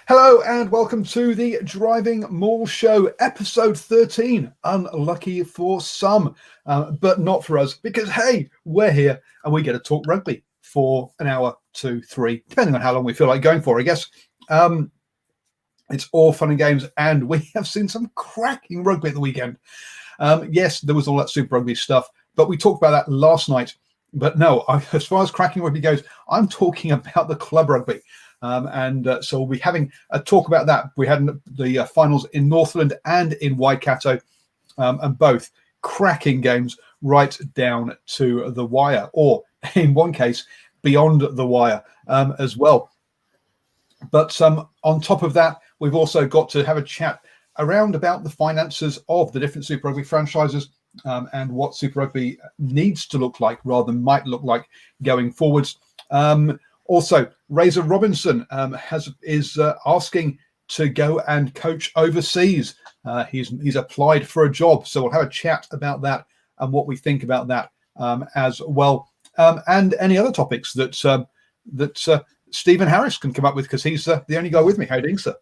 Hello and welcome to the DrivingMaul Show S1E13. Unlucky for some, but not for us because, hey, we're here and we get to talk rugby for an hour, 2, 3, depending on how long we feel like going for, I guess. It's all fun and games, and we have seen some cracking rugby at the weekend. Yes, there was all that Super Rugby stuff, but we talked about that last night. But no, as far as cracking rugby goes, I'm talking about the club rugby. So we'll be having a talk about that. We had the finals in Northland and in Waikato, and both cracking games right down to the wire, or in one case, beyond the wire as well. But on top of that, we've also got to have a chat around about the finances of the different Super Rugby franchises and what Super Rugby needs to look like rather than might look like going forwards. Also, Razor Robinson is asking to go and coach overseas. He's applied for a job, so we'll have a chat about that and what we think about that as well, and any other topics that Stephen Harris can come up with, because he's the only guy with me. How are you doing, sir?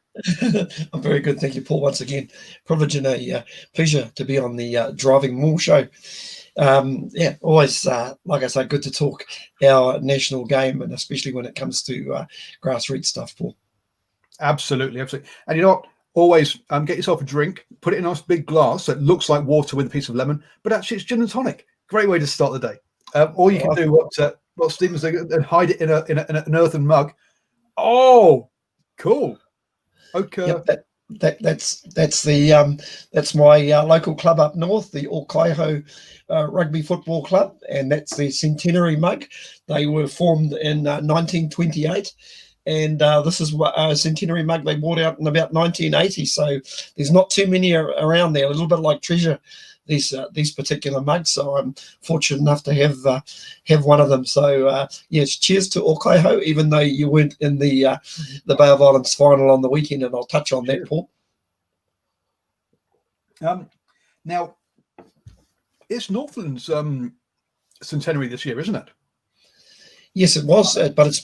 I'm very good, thank you, Paul. Once again, privilege and a pleasure to be on the DrivingMaul Show. Always, like I say, good to talk our national game, and especially when it comes to grassroots stuff, Paul. Absolutely. And you know what? Always get yourself a drink, put it in a nice big glass so it looks like water with a piece of lemon, but actually it's gin and tonic. Great way to start the day. Or you can do what Stephen's doing and hide it in an earthen mug. Oh, cool. Okay. Yep, that's my local club up north, the Okaiho Rugby Football Club, and that's their centenary mug. They were formed in 1928, and this is a centenary mug they brought out in about 1980. So there's not too many around there. A little bit like treasure, these particular mugs. So I'm fortunate enough to have one of them. So yes, cheers to Okaiho, even though you weren't in the Bay of Islands final on the weekend, and I'll touch on that, Paul. Now, it's Northland's centenary this year, isn't it? Yes, it was, but it's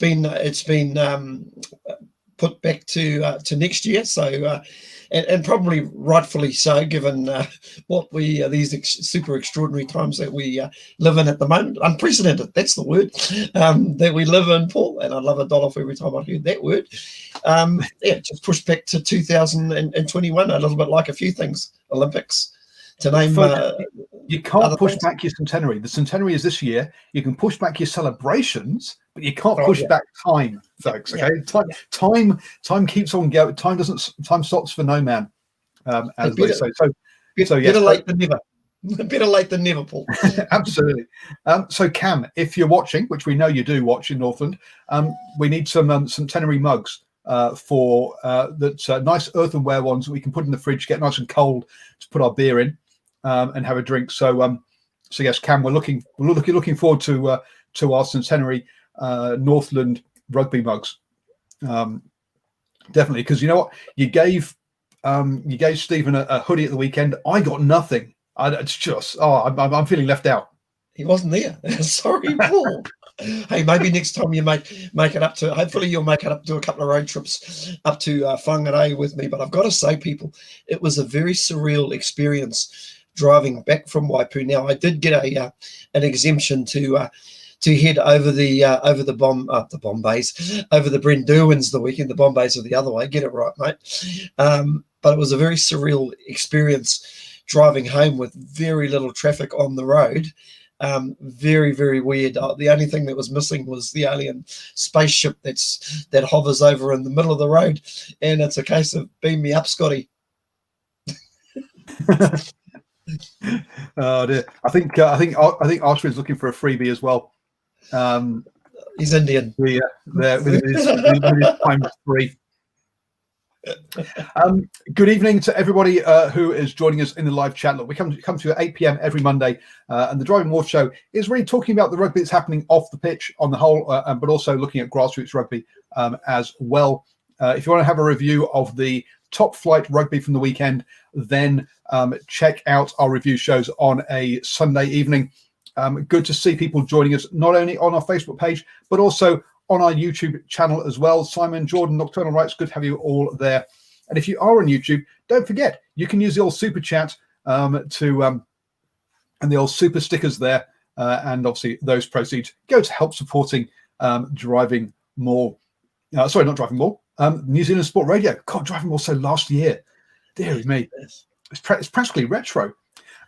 been put back to next year. So, and probably rightfully so, given what these super extraordinary times that we live in at the moment. Unprecedented, that's the word that we live in, Paul. And I love a dollar for every time I heard that word. Just pushed back to 2021, a little bit like a few things, Olympics. To name, you can't push back your centenary. The centenary is this year. You can push back your celebrations, but you can't push back time, folks. Okay, time keeps on going. Time stops for no man, as they say. So better late than never. Better late than never, Paul. Absolutely. So Cam, if you're watching, which we know you do watch in Northland, we need some centenary mugs for that nice earthenware ones that we can put in the fridge, get nice and cold to put our beer in. And have a drink. So yes, Cam, we're looking forward to our centenary Northland rugby mugs. Definitely, because you know what, you gave Stephen a hoodie at the weekend. I got nothing. It's just I'm feeling left out. He wasn't there. Sorry, Paul. Hey, maybe next time you make it up to. Hopefully, you'll make it up to a couple of road trips up to Whangarei with me. But I've got to say, people, it was a very surreal experience driving back from Waipu. Now, I did get an exemption to head over the Bombays, over the Brenduins the weekend. The Bombays are the other way. Get it right, mate. But it was a very surreal experience driving home with very little traffic on the road. Very, very weird. The only thing that was missing was the alien spaceship that hovers over in the middle of the road, and it's a case of beam me up, Scotty. Oh dear. I think Ashwin's looking for a freebie as well. He's Indian. With his times 3. Good evening to everybody who is joining us in the live chat. Look, we come to you at 8 p.m. every Monday, and the DrivingMaul Show is really talking about the rugby that's happening off the pitch on the whole, but also looking at grassroots rugby as well. If you want to have a review of the top flight rugby from the weekend, then check out our review shows on a Sunday evening. Good to see people joining us not only on our Facebook page but also on our YouTube channel as well. Simon, Jordan, Nocturnal Rights, good to have you all there. And if you are on YouTube, don't forget, you can use the old super chat and the old super stickers there. And obviously those proceeds go to help supporting Driving Maul. Sorry, not Driving Maul. New Zealand Sport Radio. God, Driving Maul so last year. Dear me. It's practically retro.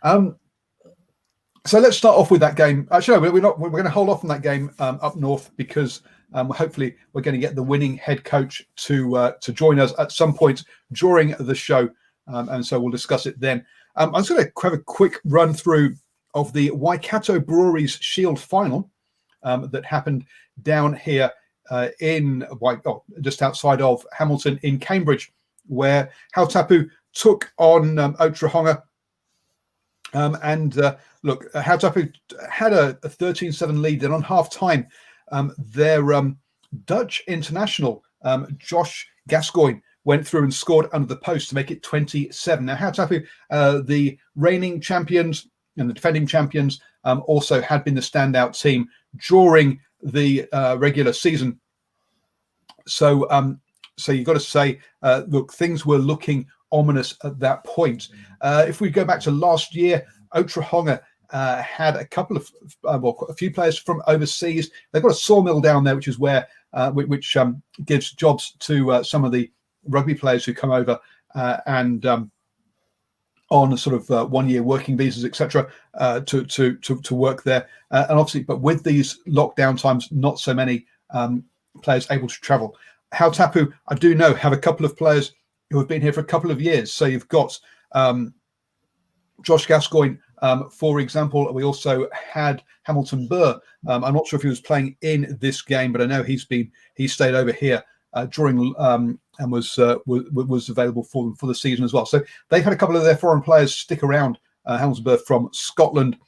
So let's start off with that game. Actually, no, we're not. We're going to hold off on that game up north because hopefully we're going to get the winning head coach to join us at some point during the show, and so we'll discuss it then. I'm just going to have a quick run through of the Waikato Breweries Shield final that happened down here just outside of Hamilton in Cambridge, where Hautapu took on Otahonga. Look, Hautapu had a 13-7 lead. Then on half-time, their Dutch international, Josh Gascoigne, went through and scored under the post to make it 27. Now, Hautapu, the reigning champions and the defending champions, also had been the standout team during the regular season. So you've got to say, look, things were looking ominous at that point. If we go back to last year, Otahonga had a few players from overseas. They've got a sawmill down there, which is where which gives jobs to some of the rugby players who come over and on sort of 1-year working visas, etc., to work there. And obviously, but with these lockdown times, not so many players able to travel. Hautapu, I do know, have a couple of players who have been here for a couple of years. So you've got Josh Gascoigne, for example. We also had Hamilton Burr. I'm not sure if he was playing in this game, but I know he stayed over here during and was available for them for the season as well. So they've had a couple of their foreign players stick around. Hamilton Burr from Scotland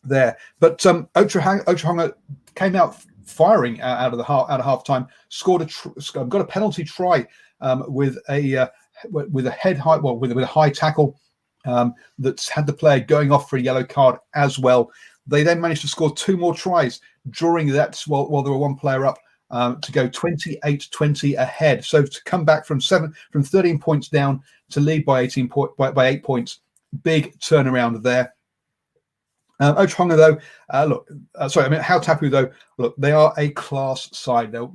there, but Otahonga came out firing out of half time, scored got a penalty try with a high tackle that's had the player going off for a yellow card as well. They then managed to score 2 more tries during that while there were 1 player up to go 28-20 ahead. So to come back from 13 points down to lead by 8 points, big turnaround there. Otahonga, though, Hautapu, though, look, they are a class side. They're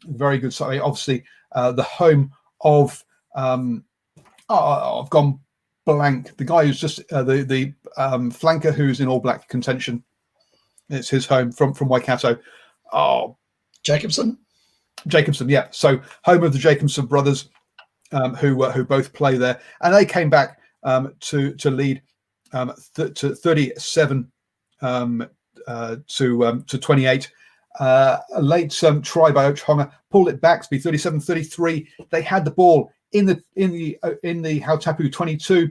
very good side. Obviously, the home of I've gone blank. The guy who's just the flanker who's in all black contention. It's his home from Waikato. Oh, Jacobson, yeah. So home of the Jacobson brothers, who both play there, and they came back to lead to 37 to 28. A late try by Otahonga pulled it back to be 37-33. They had the ball in the Hautapu 22.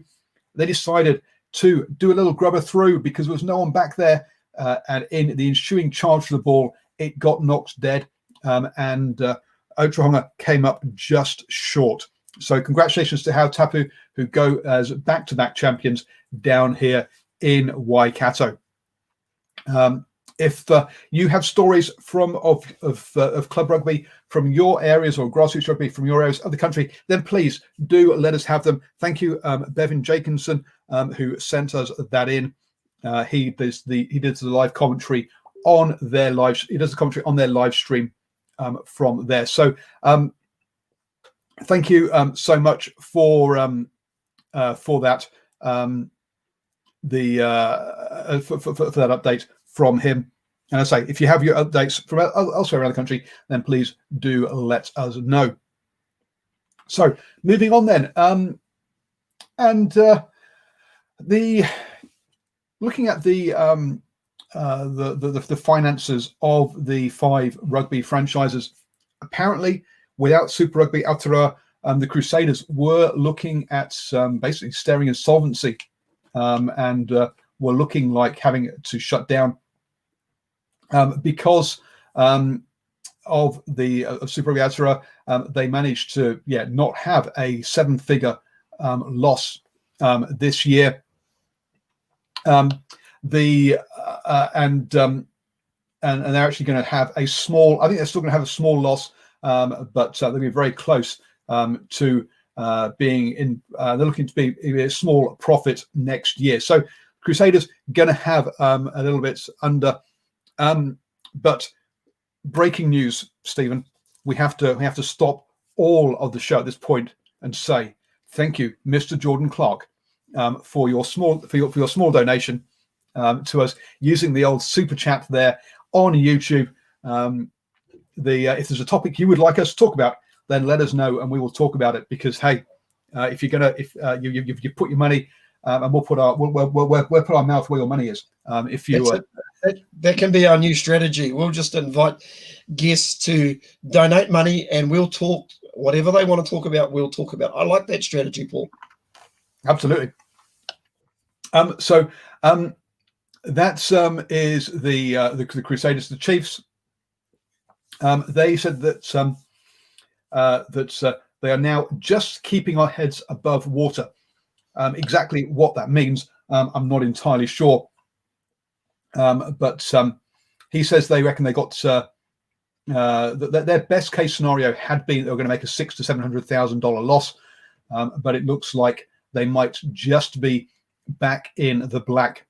They decided to do a little grubber through because there was no one back there, and in the ensuing charge for the ball, it got knocked dead, and Otahonga came up just short. So congratulations to Hautapu, who go as back-to-back champions down here in Waikato. If you have stories of club rugby from your areas or grassroots rugby from your areas of the country, then please do let us have them. Thank you, Bevan Jacobson, who sent us that in. He does the live commentary on their live. He does the commentary on their live stream from there. So thank you so much for that. For that update from him. And I say, if you have your updates from elsewhere around the country, then please do let us know. So moving on then, looking at the finances of the 5 rugby franchises, apparently without Super Rugby Aotearoa, the Crusaders were looking at basically staring insolvency, and were looking like having to shut down because of Super Rugby Aotearoa. They managed to not have a 7-figure loss this year. and they're actually going to have a small. I think they're still going to have a small loss, but they'll be very close to being in. They're looking to be a small profit next year. So Crusaders going to have a little bit under. But breaking news, Stephen. We have to stop all of the show at this point and say thank you, Mr. Jordan Clark, for your small donation to us using the old super chat there on YouTube. If there's a topic you would like us to talk about, then let us know and we will talk about it. Because hey, if you put your money, and we'll put our mouth where your money is. If you that can be our new strategy. We'll just invite guests to donate money, and we'll talk whatever they want to talk about. We'll talk about. I like that strategy, Paul. Absolutely. So that is the Crusaders, the Chiefs. They said that they are now just keeping our heads above water. Exactly what that means, I'm not entirely sure. But he says they reckon they got their best case scenario had been they were going to make a $600,000 to $700,000 loss, but it looks like they might just be back in the black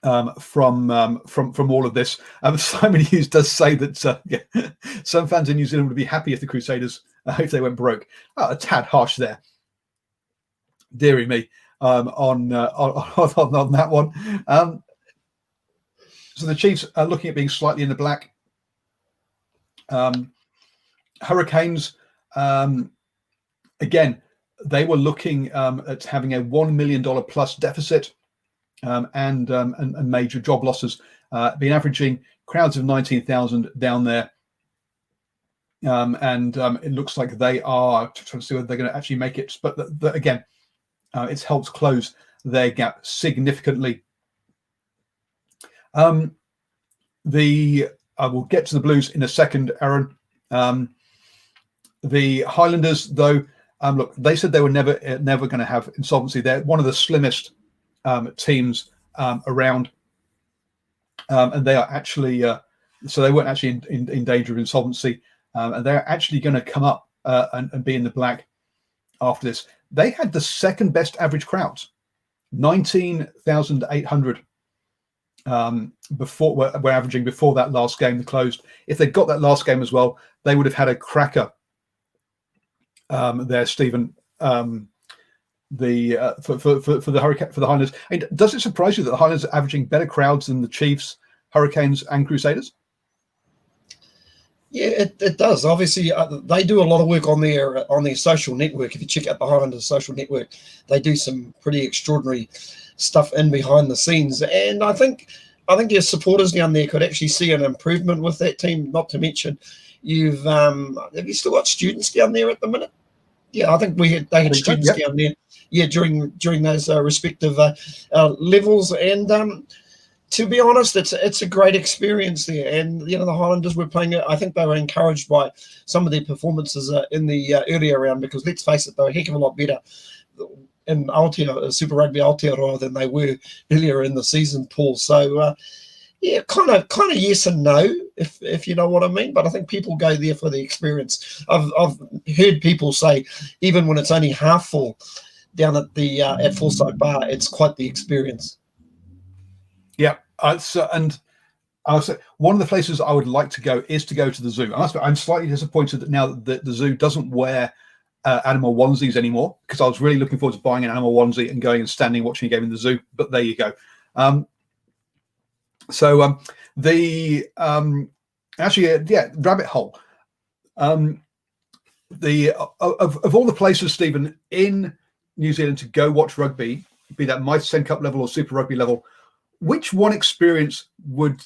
from all of this. Simon Hughes does say that some fans in New Zealand would be happy if the Crusaders if they went broke. A tad harsh there. Deary me on that one. So the Chiefs are looking at being slightly in the black. Hurricanes, again, they were looking at having a $1 million plus deficit and major job losses. Been averaging crowds of 19,000 down there. And it looks like they are trying to see whether they're going to actually make it. But again, it's helped close their gap significantly. I will get to the Blues in a second, Aaron. The Highlanders, though, look, they said they were never going to have insolvency. They're one of the slimmest teams around, and they are actually so they weren't actually in danger of insolvency, and they're actually going to come up and be in the black after this. They had the second best average crowds, 19,800. Before we're averaging before that last game closed. If they got that last game as well, they would have had a cracker there, Stephen. For the Highlanders. And does it surprise you that the Highlanders are averaging better crowds than the Chiefs, Hurricanes, and Crusaders? Yeah, it does. Obviously, they do a lot of work on their social network. If you check out the Highlanders social network, they do some pretty extraordinary stuff in behind the scenes. And I think your supporters down there could actually see an improvement with that team. Not to mention, have you still got students down there at the minute? Yeah, I think they had students down there. Yeah, during those respective levels. And to be honest, it's a great experience there. And the Highlanders were playing. I think they were encouraged by some of their performances in the earlier round, because let's face it, they were a heck of a lot better in Super Rugby Aotearoa than they were earlier in the season, Paul. So yeah, kind of yes and no, if you know what I mean. But I think people go there for the experience. I've heard people say even when it's only half full down at the at Forsyth Bar, it's quite the experience. Yeah, and I say one of the places I would like to go is to go to the zoo. I'm slightly disappointed that now that the zoo doesn't wear animal onesies anymore, because I was really looking forward to buying an animal onesie and going and standing watching a game in the zoo. But there you go. Rabbit hole. Of all the places, Stephen, in New Zealand to go watch rugby, be that Mitre 10 Cup level or Super Rugby level, which one experience would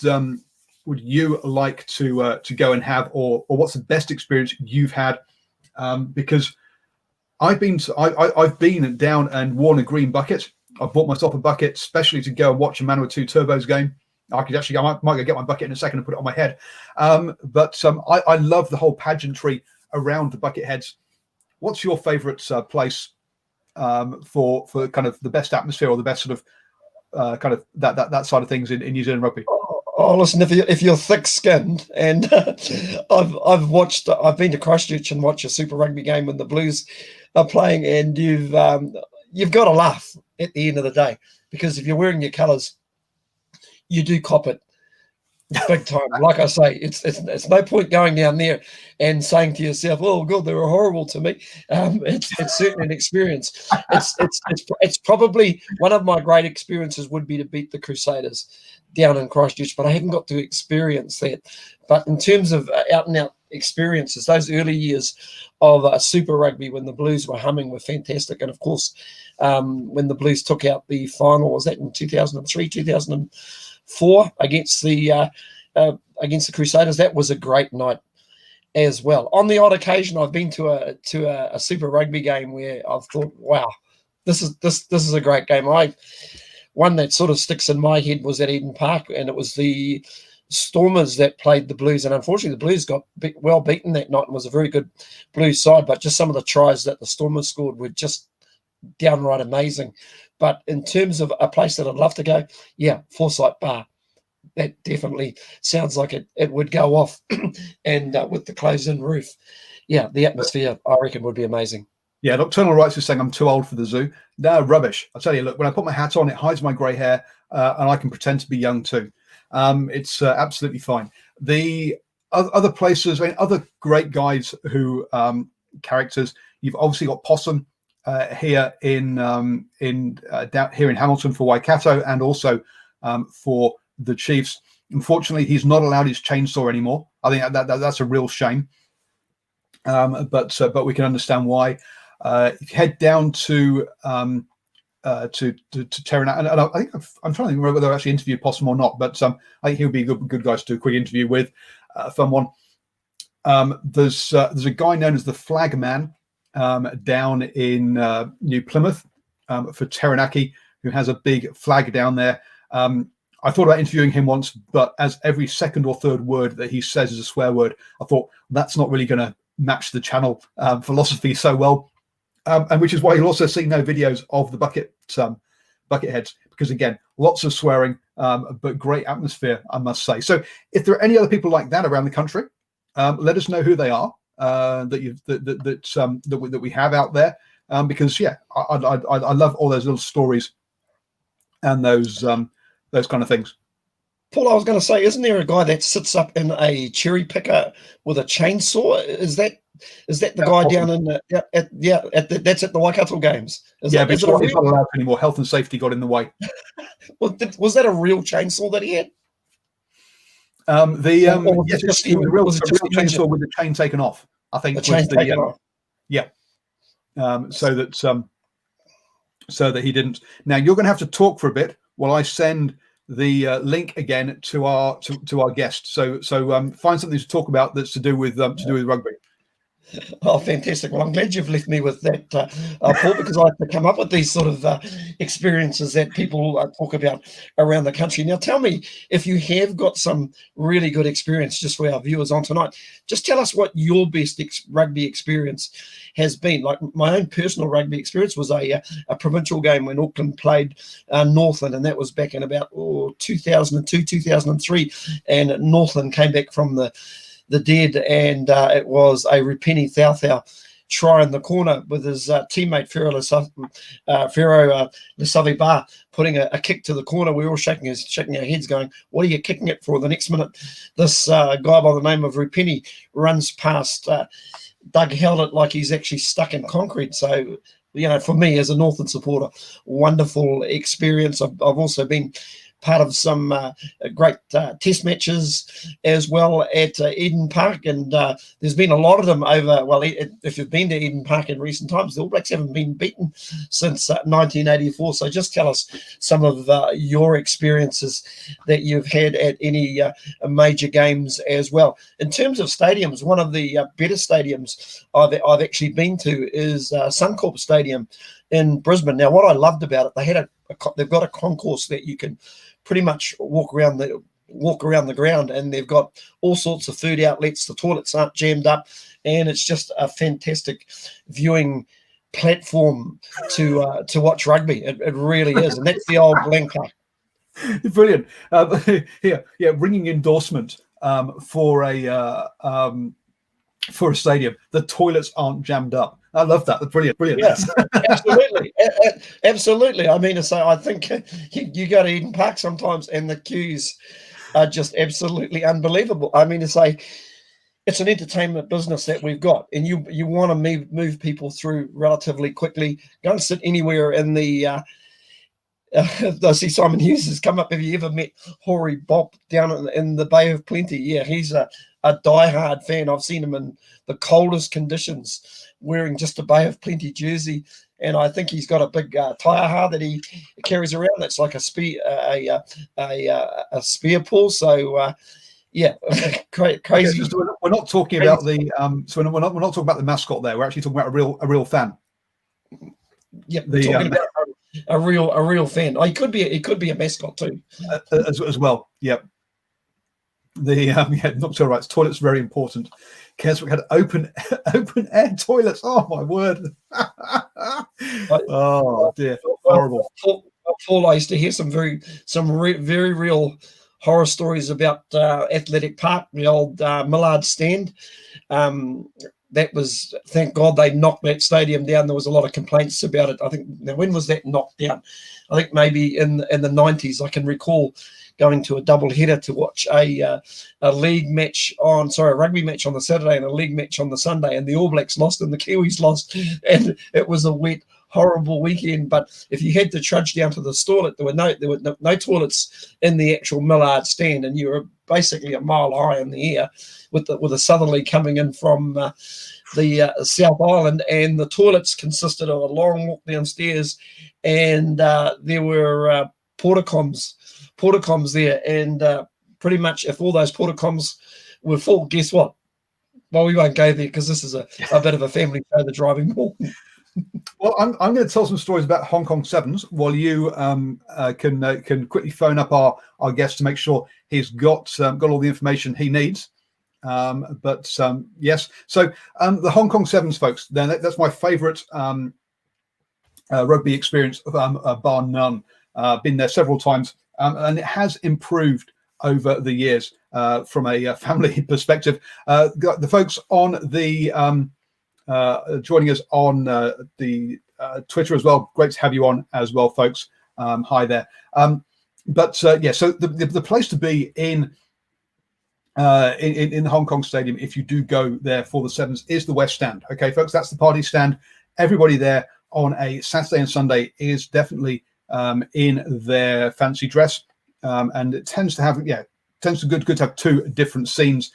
you like to go and have, or what's the best experience you've had? Because I've been down and worn a green bucket. I bought myself a bucket especially to go and watch a Manawatu Turbos game. I might go get my bucket in a second and put it on my head. But I love the whole pageantry around the bucket heads. What's your favourite place for kind of the best atmosphere or the best sort of kind of that side of things in New Zealand rugby? Oh, listen, if you're thick-skinned, and I've been to Christchurch and watched a Super Rugby game when the Blues are playing, and you've got to laugh at the end of the day, because if you're wearing your colours, you do cop it big time. Like I say, it's no point going down there and saying to yourself, "Oh God, they were horrible to me." It's certainly an experience. It's probably one of my great experiences would be to beat the Crusaders down in Christchurch, but I haven't got to experience that. But in terms of out and out experiences, those early years of Super Rugby when the Blues were humming were fantastic, and of course, when the Blues took out the final, was that in 2003, 2004 against the Crusaders? That was a great night as well. On the odd occasion, I've been to a Super Rugby game where I've thought, "Wow, this is a great game." One that sort of sticks in my head was at Eden Park, and it was the Stormers that played the Blues, and unfortunately, the Blues got well beaten that night and was a very good Blues side. But just some of the tries that the Stormers scored were just downright amazing. But in terms of a place that I'd love to go, yeah, Forsyth Bar. That definitely sounds like it would go off, and with the closed-in roof, yeah, the atmosphere I reckon would be amazing. Yeah, Nocturnal Rights is saying I'm too old for the zoo. No, rubbish. I'll tell you, look, when I put my hat on, it hides my grey hair, and I can pretend to be young too. It's absolutely fine. The other places, I mean, other great guys who characters. You've obviously got Possum here in here in Hamilton for Waikato, and also for the Chiefs. Unfortunately, he's not allowed his chainsaw anymore. I think that's a real shame. But we can understand why. If you head down to Taranaki, and I think I'm trying to remember whether I actually interviewed Possum or not, but I think he would be a good guy to do a quick interview with. Fun one. There's a guy known as the Flag Man down in New Plymouth for Taranaki, who has a big flag down there. I thought about interviewing him once, but as every second or third word that he says is a swear word, I thought that's not really going to match the channel philosophy so well, and which is why you'll also see no videos of the bucket heads, because again, lots of swearing, but great atmosphere, I must say. So if there are any other people like that around the country, let us know who they are that we have out there, because yeah, I love all those little stories and those kind of things. Paul, I was going to say, isn't there a guy that sits up in a cherry picker with a chainsaw? Is that the guy down in that's at the Waikato games? Is but he's not allowed anymore. Health and safety got in the way. Was that a real chainsaw that he had? Yes, it was a real chainsaw with the chain taken off. I think the chain taken off. Yeah. So that he didn't. Now you're going to have to talk for a bit while I send the link again to our guest. So find something to talk about that's to do with rugby. Oh, fantastic. Well, I'm glad you've left me with that, Paul, because I like to come up with these sort of experiences that people talk about around the country. Now, tell me, if you have got some really good experience, just for our viewers on tonight, just tell us what your best rugby experience has been. Like my own personal rugby experience was a provincial game when Auckland played Northland, and that was back in about 2002, 2003, and Northland came back from the dead, and it was a Rupeni Thauthau try in the corner with his teammate Fero Lesavi Bar putting a kick to the corner. We were all shaking our heads going, what are you kicking it for? The next minute, this guy by the name of Rupeni runs past. Doug held it like he's actually stuck in concrete. So, for me as a Northland supporter, wonderful experience. I've also been part of some great test matches as well at Eden Park, and there's been a lot of them over, well, if you've been to Eden Park in recent times, the All Blacks haven't been beaten since 1984, so just tell us some of your experiences that you've had at any major games as well. In terms of stadiums, one of the better stadiums I've actually been to is Suncorp Stadium in Brisbane. Now, what I loved about it, they've got a concourse that you can pretty much walk around the ground, and they've got all sorts of food outlets. The toilets aren't jammed up, and it's just a fantastic viewing platform to watch rugby. It really is, and that's the old Blank Park. Brilliant. Here, yeah, ringing endorsement for a stadium. The toilets aren't jammed up. I love that. Brilliant, brilliant. Yeah, absolutely, absolutely. I mean to say, I think you go to Eden Park sometimes, and the queues are just absolutely unbelievable. I mean to say, it's an entertainment business that we've got, and you want to move people through relatively quickly. Go and sit anywhere in the. I see Simon Hughes has come up. Have you ever met Hoary Bob down in the Bay of Plenty? Yeah, he's a diehard fan. I've seen him in the coldest conditions wearing just a Bay of Plenty jersey, and I think he's got a big tire that he carries around. That's like a spear pull. So yeah, crazy. Okay, so we're not talking about the so we're not talking about the mascot there. We're actually talking about a real fan. Yeah, we're talking about a real fan. Oh, he could be a mascot too, as well. Yep. Yeah, not so right. Toilets very important. Keswick had open air toilets. Oh my word! Oh dear, horrible. Paul, I used to hear some very real horror stories about Athletic Park, the old Millard stand. That was, thank God they knocked that stadium down. There was a lot of complaints about it. I think, when was that knocked down? I think maybe in the 90s. I can recall going to a double header to watch a rugby match on the Saturday and a league match on the Sunday, and the All Blacks lost and the Kiwis lost, and it was a wet, horrible weekend. But if you had to trudge down to the toilet, there were no toilets in the actual Millard stand, and you were basically a mile high in the air with a southerly coming in from the South Island, and the toilets consisted of a long walk downstairs, and there were portacoms there, and pretty much if all those portacoms were full, guess what? Well, we won't go there because this is a bit of a family show, the Driving Maul. Well, I'm going to tell some stories about Hong Kong Sevens while you can quickly phone up our guest to make sure he's got all the information he needs. Yes, so the Hong Kong Sevens, folks, that's my favourite rugby experience, bar none. Been there several times, and it has improved over the years from a family perspective. The folks on the joining us on the Twitter as well. Great to have you on as well, folks. Hi there. Yeah, so the place to be in the Hong Kong Stadium, if you do go there for the Sevens, is the West Stand. Okay, folks, that's the party stand. Everybody there on a Saturday and Sunday is definitely in their fancy dress, and it tends to have good to have two different scenes.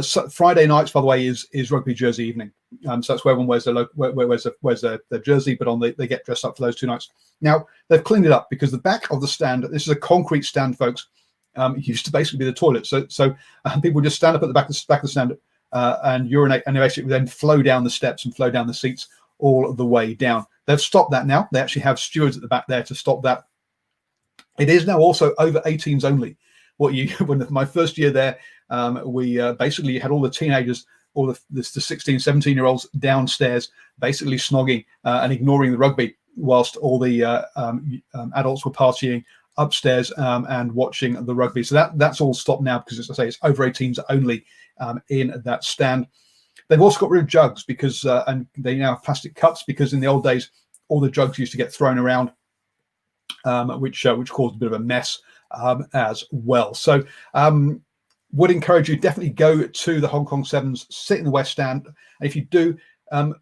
So Friday nights, by the way, is rugby jersey evening. So that's where everyone wears their jersey, but they get dressed up for those 2 nights. Now they've cleaned it up because the back of the stand, this is a concrete stand, folks. It used to basically be the toilet. So people just stand up at the back of the stand and urinate, and they basically then flow down the steps and flow down the seats all the way down. They've stopped that now. They actually have stewards at the back there to stop that. It is now also over 18s only. When my first year there, we basically had all the teenagers, all the 16, 17-year-olds downstairs, basically snogging and ignoring the rugby, whilst all the adults were partying upstairs and watching the rugby. So that's all stopped now because, as I say, it's over 18s only in that stand. They've also got rid of jugs because, and they now have plastic cups, because in the old days, all the jugs used to get thrown around, which caused a bit of a mess as well. So would encourage you, definitely go to the Hong Kong Sevens, sit in the West Stand. And if you do,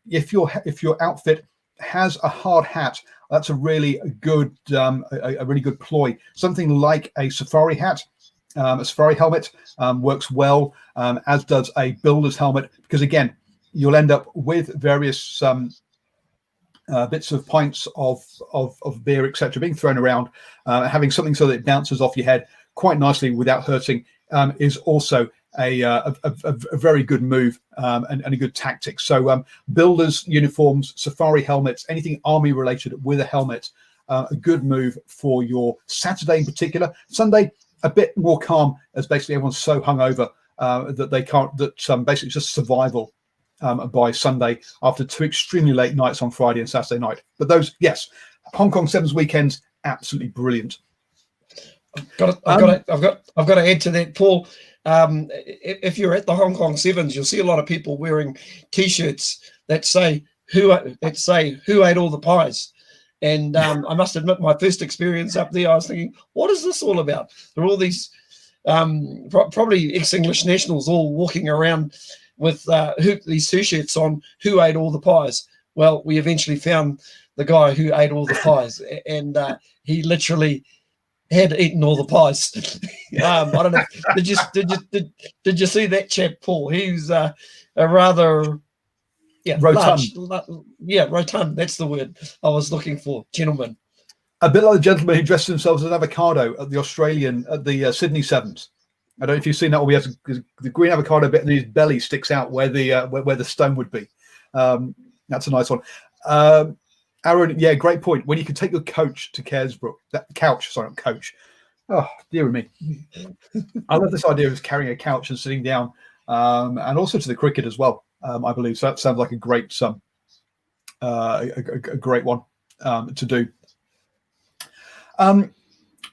if your outfit has a hard hat, that's a really good ploy. Something like a safari hat, a safari helmet works well, as does a builder's helmet, because again, you'll end up with various bits of pints of beer, etc., being thrown around. Having something so that it bounces off your head quite nicely without hurting is also a very good move and a good tactic. So builders uniforms, safari helmets, anything army related with a helmet, a good move for your Saturday in particular. Sunday a bit more calm, as basically everyone's so hungover that they can't, basically it's just survival by Sunday after 2 extremely late nights on Friday and Saturday night. But those, yes, Hong Kong Sevens weekends, absolutely brilliant. I've got to add to that, Paul. If you're at the Hong Kong Sevens, you'll see a lot of people wearing T-shirts that say who ate all the pies. And I must admit, my first experience up there, I was thinking, what is this all about? There are all these probably ex-English nationals all walking around with these T-shirts on, who ate all the pies. Well, we eventually found the guy who ate all the pies, and he literally had eaten all the pies. I don't know. Did you see that chap, Paul? He's a rather rotund. Rotund. That's the word I was looking for. Gentleman. A bit like the gentleman who dressed himself as an avocado at the Sydney Sevens. I don't know if you've seen that. Or he has the green avocado bit, and his belly sticks out where the stone would be. That's a nice one. Aaron, yeah, great point. When you can take your coach to Caresbrook, not coach. Oh, dear me. I love this idea of carrying a couch and sitting down, and also to the cricket as well. I believe so. That sounds like a great great one to do.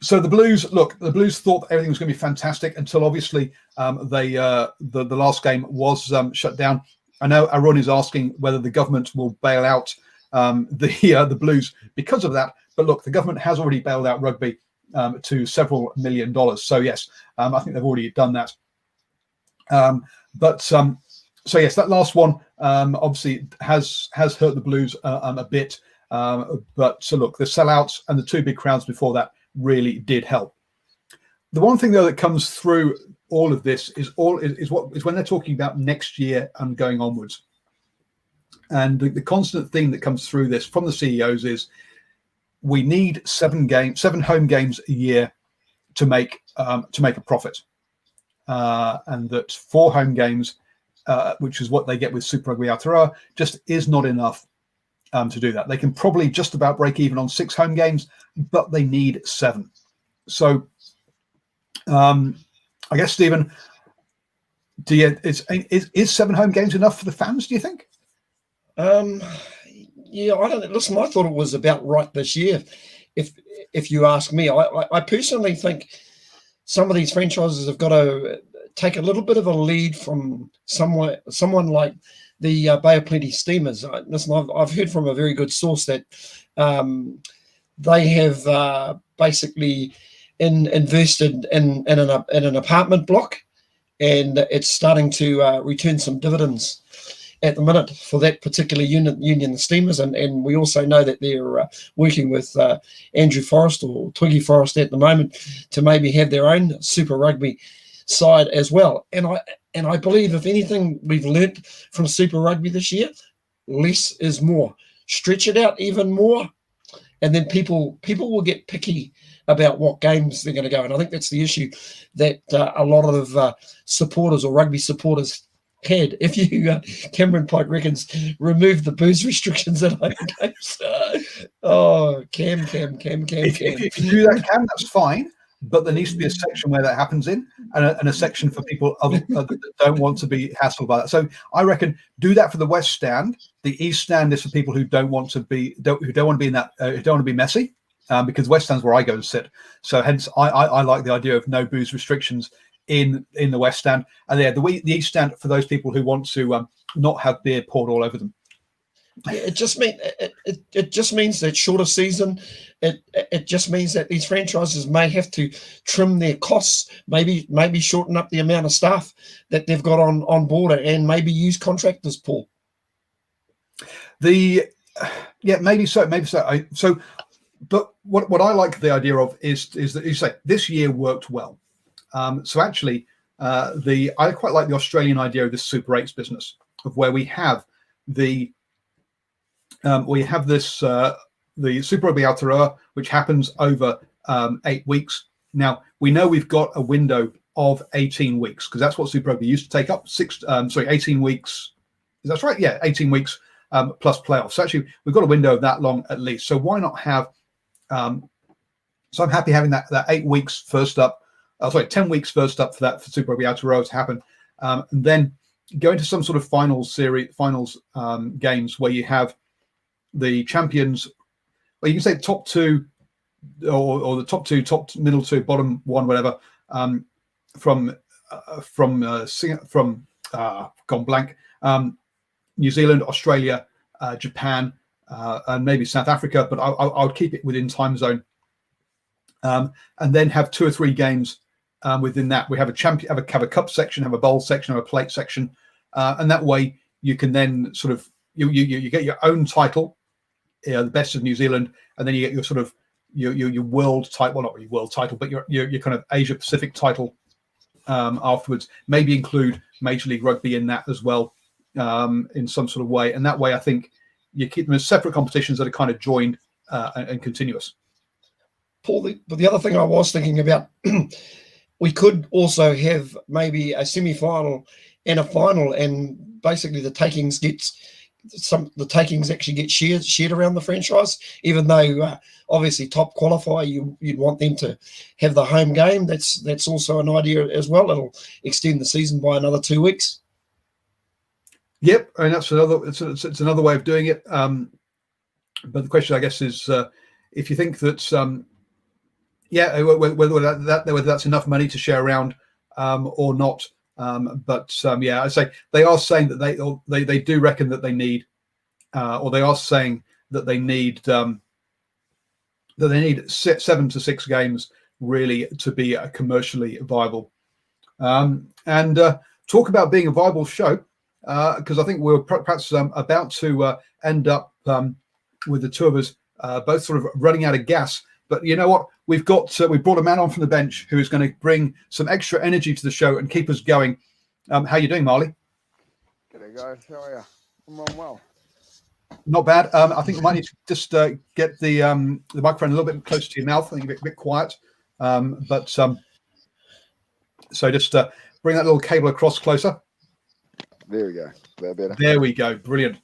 So the Blues thought everything was going to be fantastic until obviously the last game was shut down. I know Aaron is asking whether the government will bail out the Blues because of that. But look, the government has already bailed out rugby to several $1 million. So yes, I think they've already done that. So yes, that last one obviously has hurt the Blues a bit. But so look, the sellouts and the two big crowds before that really did help. The one thing though that comes through all of this is when they're talking about next year and going onwards. And the constant thing that comes through this from the CEOs is we need 7 home games a year to make a profit, and that 4 home games, which is what they get with Super Rugby Aotearoa, just is not enough to do that. They can probably just about break even on 6 home games, but they need 7. So I guess, Stephen, is 7 home games enough for the fans, do you think? Yeah, I don't. Listen, I thought it was about right this year. If you ask me, I personally think some of these franchises have got to take a little bit of a lead from someone like the Bay of Plenty Steamers. Listen, I've heard from a very good source that they have basically invested in an apartment block, and it's starting to return some dividends at the minute for that particular union, the Steamers, and we also know that they're working with Andrew Forrest or Twiggy Forrest at the moment to maybe have their own Super Rugby side as well. And I believe, if anything we've learnt from Super Rugby this year, less is more. Stretch it out even more, and then people will get picky about what games they're going to go. And I think that's the issue that a lot of supporters or rugby supporters had. If you, Cameron Pike reckons, remove the booze restrictions at home games. Cam. If you do that, Cam, that's fine. But there needs to be a section where that happens in, and a section for people that don't want to be hassled by that. So I reckon do that for the West Stand. The East Stand is for people who don't want to be in that, who don't want to be messy, because West Stand's where I go and sit. So hence I like the idea of no booze restrictions in the West Stand, and the East Stand for those people who want to not have beer poured all over them. Yeah, it just means that shorter season. It just means that these franchises may have to trim their costs, maybe shorten up the amount of staff that they've got on board, and maybe use contractors, Paul. Maybe so. But what I like the idea of is that you say this year worked well. So actually, I quite like the Australian idea of this Super 8s business, of where we have the Super Rugby Aotearoa, which happens over 8 weeks. Now we know we've got a window of 18 weeks because that's what Super Rugby used to take up. 18 weeks. Is that right? Yeah, 18 weeks plus playoffs. So actually, we've got a window of that long at least. So why not have? So I'm happy having that 8 weeks first up. 10 weeks first up for Super Rugby Aotearoa to happen, and then go into some sort of finals games where you have the champions. Well, you can say top 2 or the top middle two, bottom one, whatever, from gone blank, New Zealand, Australia, Japan, and maybe South Africa, but I would keep it within time zone, and then have 2 or 3 games within that. We have have a cup section, have a bowl section, have a plate section, and that way you can then sort of you get your own title, the best of New Zealand, and then you get your sort of your world title, well, not really world title, but your kind of Asia Pacific title afterwards. Maybe include Major League Rugby in that as well, in some sort of way, and that way I think you keep them as separate competitions that are kind of joined and continuous. Paul, but the other thing I was thinking about, we could also have maybe a semi-final and a final, and basically the takings actually get shared around the franchise, even though obviously top qualify, you'd want them to have the home game. That's also an idea as well. It'll extend the season by another 2 weeks. Yep, and that's it's another way of doing it. But the question, I guess, is if you think that whether that's enough money to share around or not. I say they are saying that they do reckon that they need, or they are saying that they need 7 to 6 games really to be commercially viable. And talk about being a viable show, because I think we're perhaps about to end up with the two of us both sort of running out of gas. But you know what? We've brought a man on from the bench who is going to bring some extra energy to the show and keep us going. How you doing, Marley? G'day, guys. How are you? I'm on well. Not bad. I think we might need to just get the microphone a little bit closer to your mouth. I think a bit quiet. So just bring that little cable across closer. There we go. Is that better? There we go. Brilliant.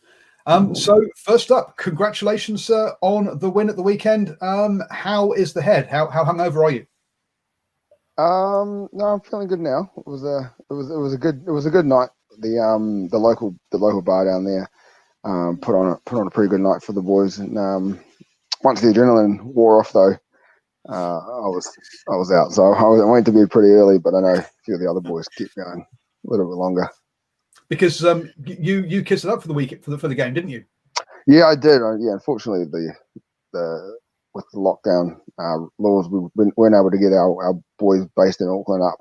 So first up, congratulations on the win at the weekend. How is the head? How hungover are you? No, I'm feeling good now. It was a good night. The local bar down there put on a pretty good night for the boys. And once the adrenaline wore off, though, I was out. So I went to bed pretty early, but I know a few of the other boys kept going a little bit longer. Because you kissed it up for the week for the game, didn't you? Yeah, I did. Unfortunately, the with the lockdown laws, we weren't able to get our boys based in Auckland up.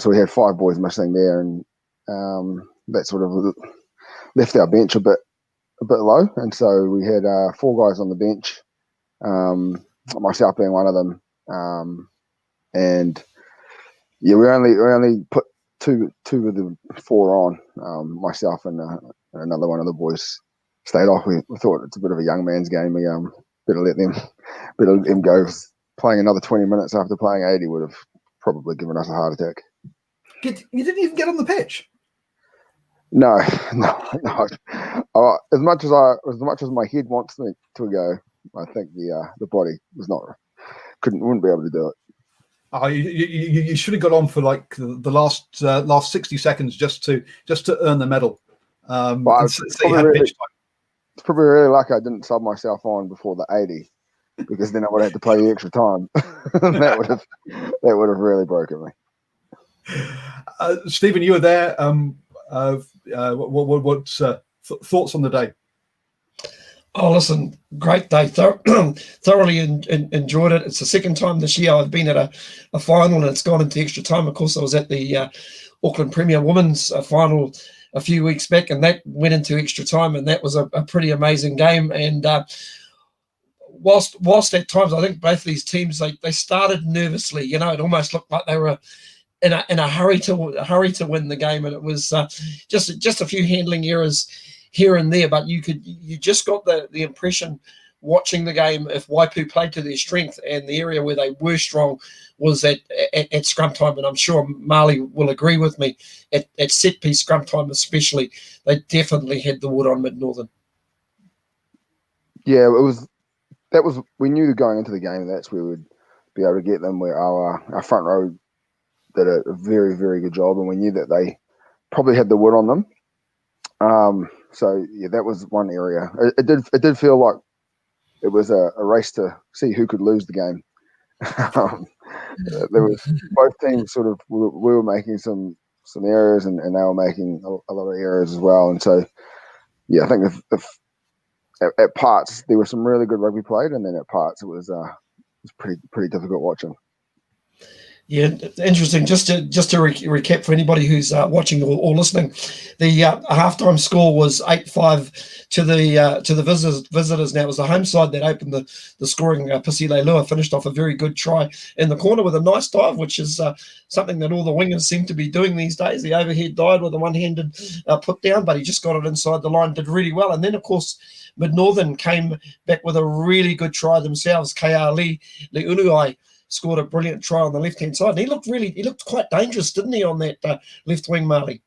So we had 5 boys missing there, and that sort of left our bench a bit low. And so we had 4 guys on the bench, myself being one of them. And yeah, we only put two of the 4 on. Myself and another one of the boys stayed off. We thought it's a bit of a young man's game. We better let them go. Playing another 20 minutes after playing 80 would have probably given us a heart attack. You didn't even get on the pitch. No. As much as my head wants me to go, I think the body wouldn't be able to do it. Oh, you should have got on for like the last 60 seconds just to earn the medal. It's probably really lucky I didn't sub myself on before the 80, because then I would have to play the extra time. that would have really broken me. Stephen, you were there. What thoughts on the day? Oh, listen, great day. Thoroughly enjoyed it. It's the second time this year I've been at a final, and it's gone into extra time. Of course, I was at the Auckland Premier Women's final a few weeks back, and that went into extra time, and that was a pretty amazing game. And whilst at times I think both of these teams they started nervously, it almost looked like they were in a hurry to win the game, and it was just a few handling errors here and there, but you just got the impression watching the game, if Waipu played to their strength, and the area where they were strong was at scrum time. And I'm sure Marley will agree with me, at set piece scrum time especially, they definitely had the wood on Mid Northern. Yeah, we knew going into the game that's where we'd be able to get them, where our front row did a very, very good job, and we knew that they probably had the wood on them. So yeah, that was one area. It did feel like it was a race to see who could lose the game. There was both teams sort of we were making some errors, and they were making a lot of errors as well. And so, yeah, I think if at parts there was some really good rugby played, and then at parts it was pretty difficult watching. Yeah, interesting. Just to recap for anybody who's watching or listening, the halftime score was 8-5 to the visitors. Now it was the home side that opened the scoring. Pisi Leilua finished off a very good try in the corner with a nice dive, which is something that all the wingers seem to be doing these days. The overhead dive with a one-handed put down, but he just got it inside the line, did really well. And then of course Mid Northern came back with a really good try themselves. KR Lee Unuai scored a brilliant try on the left-hand side. And he looked quite dangerous, didn't he, on that left wing, Marley?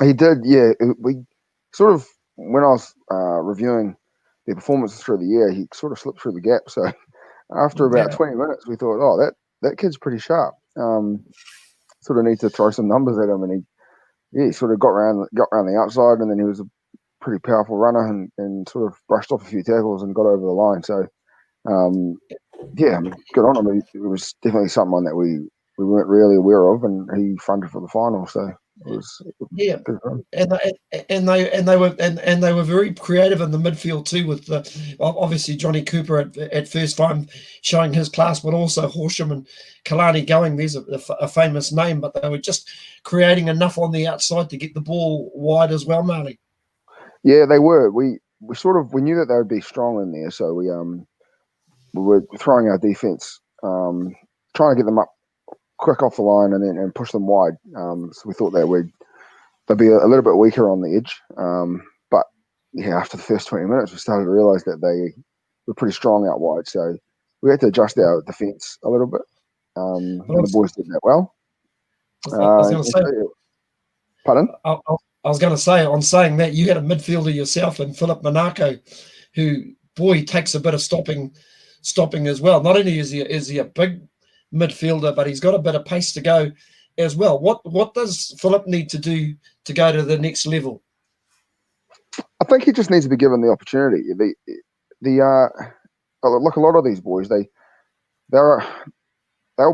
He did, yeah. We sort of, when I was reviewing their performances through the year, he sort of slipped through the gap. So after about 20 minutes, we thought, oh, that kid's pretty sharp. Sort of need to throw some numbers at him. And he sort of got around the outside, and then he was a pretty powerful runner and sort of brushed off a few tackles and got over the line. So, yeah, good on him. It was definitely someone that we weren't really aware of, and he fronted for the final. So it was good for him. And they were very creative in the midfield too, with obviously Johnny Cooper at first time showing his class, but also Horsham and Kalani going. There's a famous name, but they were just creating enough on the outside to get the ball wide as well, Marley. Yeah, they were. We knew that they would be strong in there, so we were throwing our defense, trying to get them up quick off the line and push them wide. So we thought they'd be a little bit weaker on the edge. But yeah, after the first 20 minutes, we started to realise that they were pretty strong out wide. So we had to adjust our defence a little bit. And the boys did that well. Pardon? I was going to say, on saying that, you had a midfielder yourself in Philip Monaco, who, boy, takes a bit of stopping as well. Not only is he a big midfielder, but he's got a bit of pace to go as well. What does Philip need to do to go to the next level? I think he just needs to be given the opportunity. Like a lot of these boys, they'll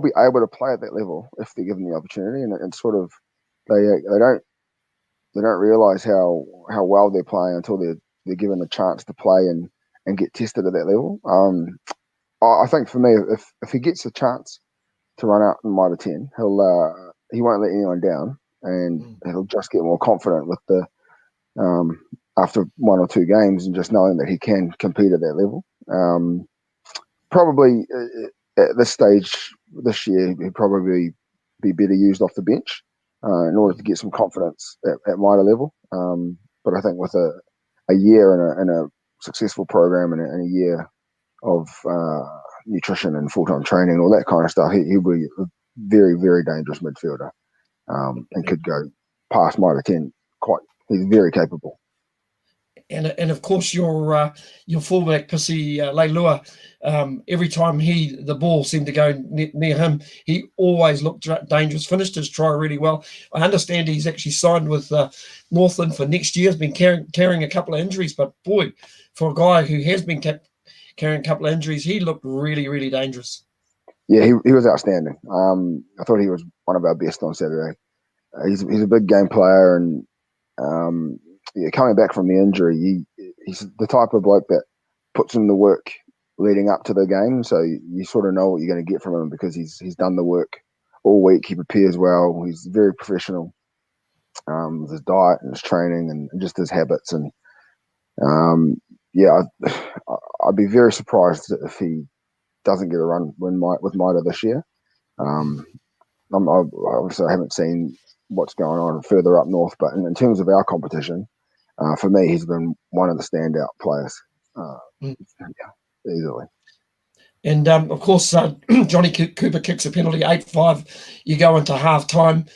be able to play at that level if they're given the opportunity, and sort of they don't realise how well they're playing until they're given a chance to play and get tested at that level. I think for me, if he gets a chance to run out in Mitre 10, he won't let anyone down, and he'll just get more confident with the after one or two games, and just knowing that he can compete at that level. Probably at this stage this year, he'd probably be better used off the bench in order to get some confidence at Mitre level. But I think with a year and a successful program and a year of nutrition and full-time training, all that kind of stuff, he'll be a very, very dangerous midfielder, and could go past Mitre 10 he's very capable. And of course your fullback Pisi Leilua, every time the ball seemed to go near him, he always looked dangerous. Finished his try really well. I understand he's actually signed with Northland for next year. Has been carrying a couple of injuries, but boy, for a guy who has been carrying a couple of injuries, he looked really, really dangerous. Yeah, he was outstanding. I thought he was one of our best on Saturday. He's a big game player, and coming back from the injury, he's the type of bloke that puts in the work leading up to the game. So you sort of know what you're going to get from him because he's done the work all week. He prepares well. He's very professional with his diet and his training and just his habits. And I'd be very surprised if he doesn't get a run with Mitre this year. Obviously, I haven't seen what's going on further up north, but in terms of our competition, for me, he's been one of the standout players, easily. And of course, Johnny Cooper kicks a penalty, 8-5. You go into half time.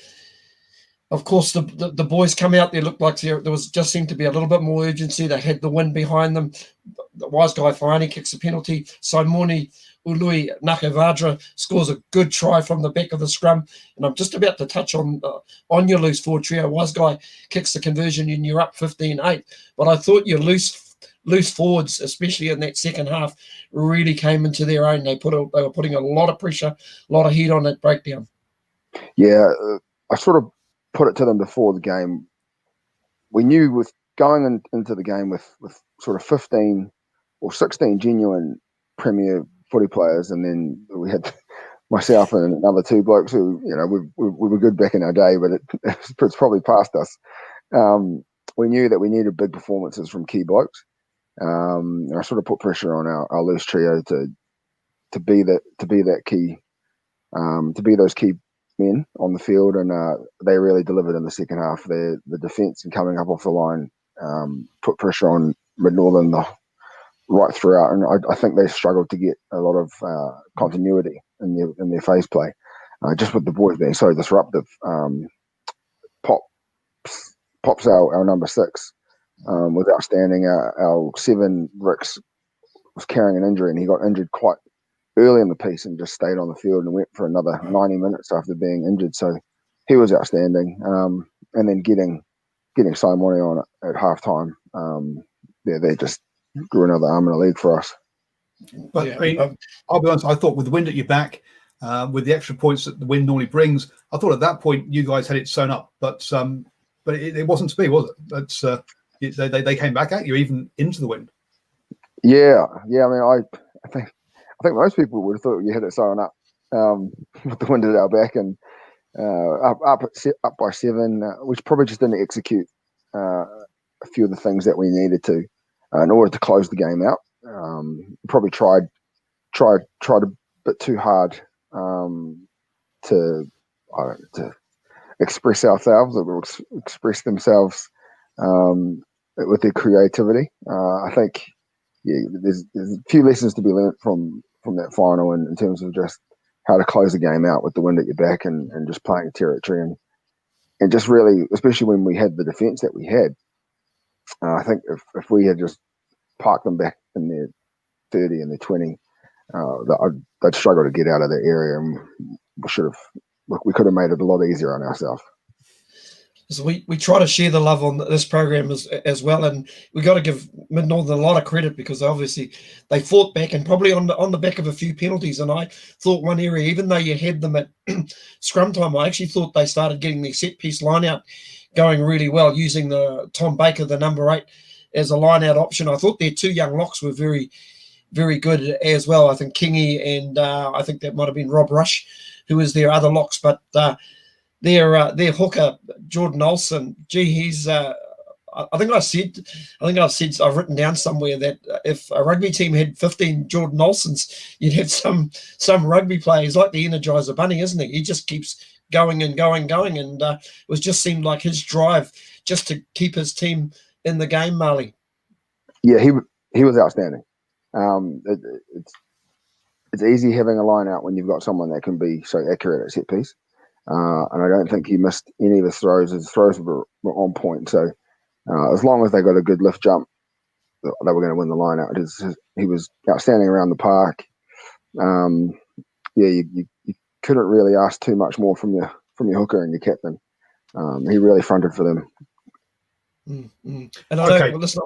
Of course, the boys come out. There looked like there just seemed to be a little bit more urgency. They had the wind behind them. The wise guy Whaiani kicks a penalty. Saimoni Ului Nakavadra scores a good try from the back of the scrum. And I'm just about to touch on your loose forward trio. Wise guy kicks the conversion and you're up 15-8. But I thought your loose loose forwards, especially in that second half, really came into their own. They were putting a lot of pressure, a lot of heat on that breakdown. Yeah, I sort of put it to them before the game. We knew with going into the game with sort of 15 or 16 genuine Premier footy players, and then we had myself and another two blokes who, we were good back in our day, but it's probably past us. We knew that we needed big performances from key blokes. And I sort of put pressure on our loose trio to be that key, to be those key men on the field, and they really delivered in the second half. The defence and coming up off the line put pressure on Mid Northern right throughout, and I think they struggled to get a lot of continuity in their phase play, just with the boys being so disruptive. Pops our number 6 was outstanding. Our 7 Ricks was carrying an injury, and he got injured quite early in the piece and just stayed on the field and went for another 90 minutes after being injured. So he was outstanding. And then getting Simone on at halftime, they just grew another arm in the league for us. But I mean, I'll be honest, I thought with the wind at your back, with the extra points that the wind normally brings, I thought at that point you guys had it sewn up. But it wasn't to be, was it? They came back at you even into the wind. Yeah. I mean, I think most people would have thought you had it sewn up with the wind at our back, and up by 7, which probably just didn't execute a few of the things that we needed to in order to close the game out. Probably tried a bit too hard to express ourselves, or express themselves with their creativity. I think there's a few lessons to be learnt from that final in terms of just how to close the game out with the wind at your back and just playing territory and just really, especially when we had the defence that we had. I think if we had just parked them back in their 30 and their 20, they'd struggle to get out of that area, and we could have made it a lot easier on ourselves. So we try to share the love on this program as well, and we got to give Mid Northern a lot of credit, because obviously they fought back, and probably on the back of a few penalties. And I thought one area, even though you had them at scrum time, I actually thought they started getting their set piece line out going really well, using the Tom Baker, the number 8, as a line out option. I thought their 2 young locks were very, very good as well. I think Kingy and I think that might have been Rob Rush, who was their other locks, but their hooker Jordan Olsen, he's I've written down somewhere that if a rugby team had 15 Jordan Olsens, you'd have some rugby players like the Energizer Bunny, isn't he? He just keeps going and going, and it just seemed like his drive just to keep his team in the game, Marley. Yeah, he was outstanding. It's easy having a line out when you've got someone that can be so accurate at set piece. And I don't think he missed any of his throws. His throws were on point. So as long as they got a good lift jump, they were going to win the line out. He was outstanding around the park. You couldn't really ask too much more from your hooker and your captain. He really fronted for them. And I don't listen.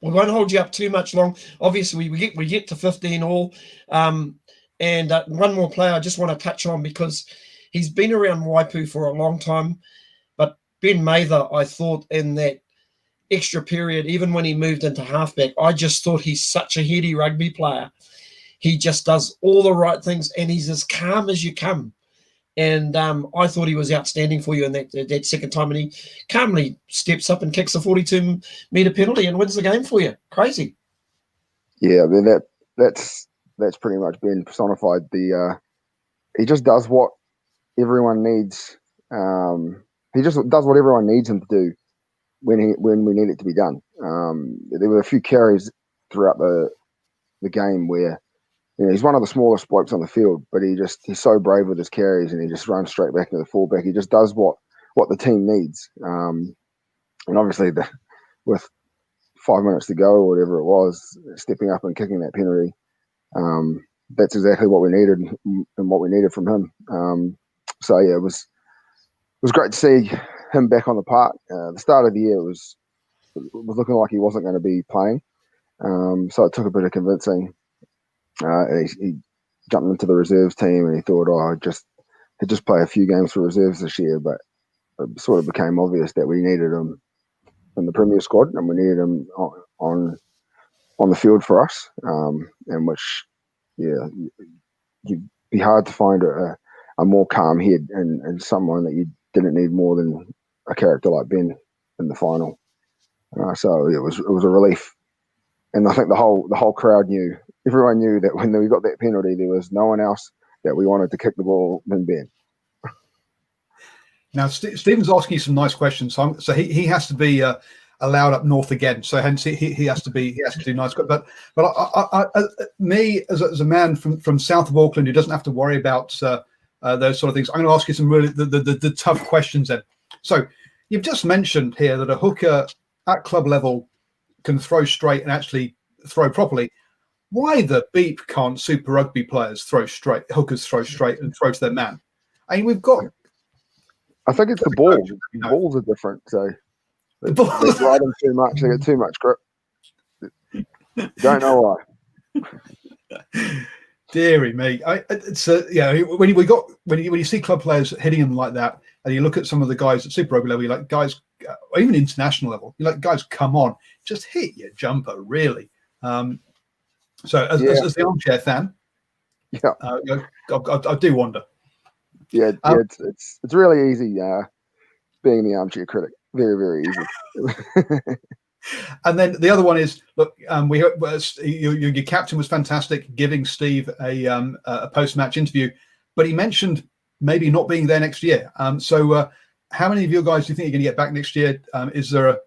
We won't hold you up too much long. Obviously, we get to 15 all. And one more player I just want to touch on, because he's been around Waipu for a long time. But Ben Mather, I thought in that extra period, even when he moved into halfback, I just thought he's such a heady rugby player. He just does all the right things, and he's as calm as you come. And I thought he was outstanding for you in that second time, and he calmly steps up and kicks a 42-metre penalty and wins the game for you. Crazy. Yeah, I mean, that's pretty much been personified. He just does what everyone needs. He just does what everyone needs him to do when we need it to be done. There were a few carries throughout the game where, he's one of the smallest blokes on the field, but he's so brave with his carries, and he just runs straight back to the fullback. He just does what the team needs. And obviously, with 5 minutes to go or whatever it was, stepping up and kicking that penalty, that's exactly what we needed and what we needed from him. So yeah, it was great to see him back on the park. The start of the year was looking like he wasn't going to be playing. So it took a bit of convincing. He jumped into the reserves team, and he thought, he'd just play a few games for reserves this year. But it sort of became obvious that we needed him in the Premier squad, and we needed him on the field for us. In which, yeah, you'd be hard to find a more calm head and someone that you didn't need more than a character like Ben in the final. So it was a relief, and I think the whole crowd knew. Everyone knew that when we got that penalty, there was no one else that we wanted to kick the ball than Ben. Now, Stephen's asking you some nice questions, so he has to be allowed up north again. So hence he has to do nice. But me as a man from south of Auckland who doesn't have to worry about those sort of things, I'm going to ask you some really the tough questions then. So you've just mentioned here that a hooker at club level can throw straight and actually throw properly. Why the beep can't Super Rugby players throw straight, hookers throw straight and throw to their man? I mean, we've got. I think it's the balls. The balls are different. So they ride them too much. They get too much grip. Don't know why. Deary me! When you see club players hitting them like that, and you look at some of the guys at Super Rugby level, you're like, guys, or even international level, you're like, guys, come on, just hit your jumper, really. So as the armchair fan, I do wonder. Yeah, it's really easy being the armchair critic. Very, very easy. And then the other one is, look, your captain was fantastic, giving Steve a post-match interview, but he mentioned maybe not being there next year. So how many of your guys do you think you're going to get back next year? Is there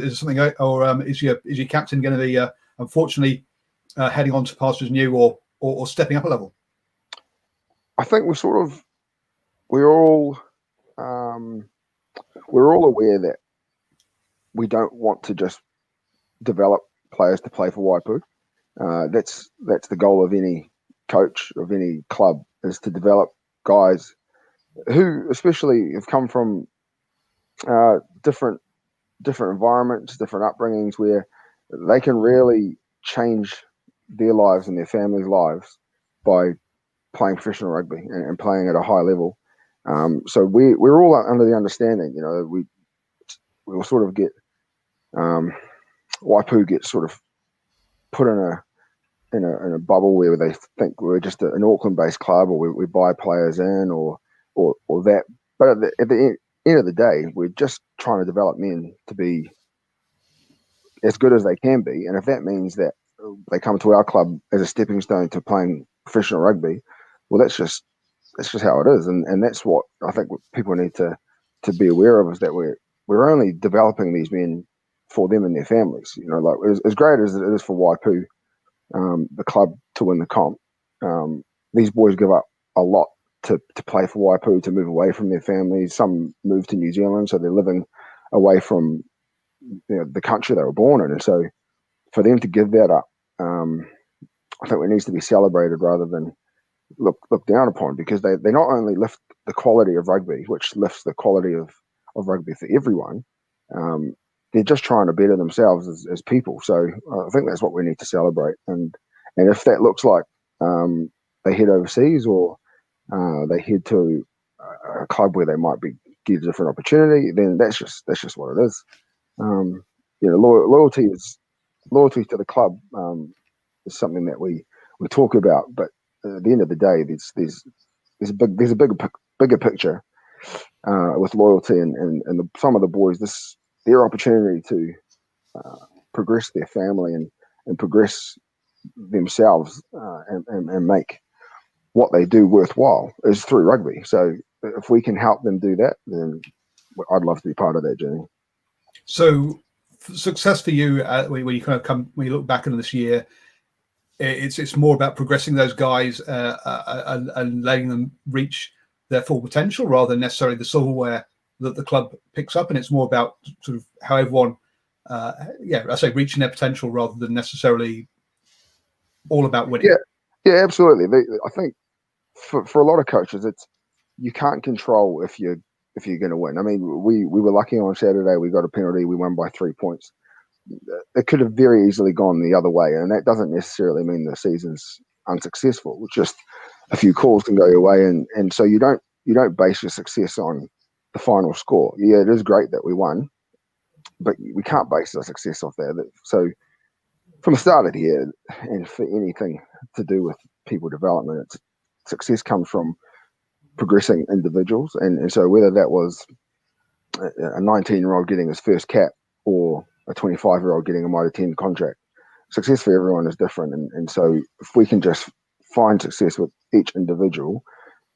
something, or is your captain going to be unfortunately heading on to pastures new, or stepping up a level? I think we're all aware that we don't want to just develop players to play for Waipu. That's the goal of any coach, of any club, is to develop guys who especially have come from different environments, different upbringings, where they can really change their lives and their families' lives by playing professional rugby and playing at a high level. So we're all under the understanding, we'll sort of get Waipu gets sort of put in a bubble where they think we're just an Auckland-based club, or we buy players in, or that. But at the end of the day, we're just trying to develop men to be as good as they can be, and if that means that they come to our club as a stepping stone to playing professional rugby, well, that's just how it is, and that's what I think people need to be aware of, is that we're only developing these men for them and their families. Like as great as it is for Waipu, the club, to win the comp, these boys give up a lot to play for Waipu, to move away from their families. Some move to New Zealand, so they're living away from the country they were born in, and so for them to give that up, I think it needs to be celebrated rather than look down upon, because they not only lift the quality of rugby, which lifts the quality of rugby for everyone, they're just trying to better themselves as people. So I think that's what we need to celebrate. And if that looks like they head overseas, or they head to a club where they might get a different opportunity, then that's just what it is. Loyalty to the club is something that we talk about, but at the end of the day, there's a bigger picture with loyalty, and some of the boys, their opportunity to progress their family and progress themselves and make what they do worthwhile is through rugby. So if we can help them do that, then I'd love to be part of that journey. So success for you, when you look back on this year, it's more about progressing those guys and letting them reach their full potential, rather than necessarily the silverware that the club picks up. And it's more about sort of how everyone, reaching their potential, rather than necessarily all about winning. Yeah, absolutely. I think for a lot of coaches, you can't control if you're going to win. I mean, we were lucky on Saturday. We got a penalty. We won by 3 points. it could have very easily gone the other way, and that doesn't necessarily mean the season's unsuccessful. It's just a few calls can go your way, and so you don't base your success on the final score. Yeah, it is great that we won, but we can't base our success off that. So from the start of the year, and for anything to do with people development, success comes from progressing individuals, and so whether that was a 19-year-old getting his first cap or a 25-year-old getting a Mitre 10 contract, success for everyone is different, and so if we can just find success with each individual,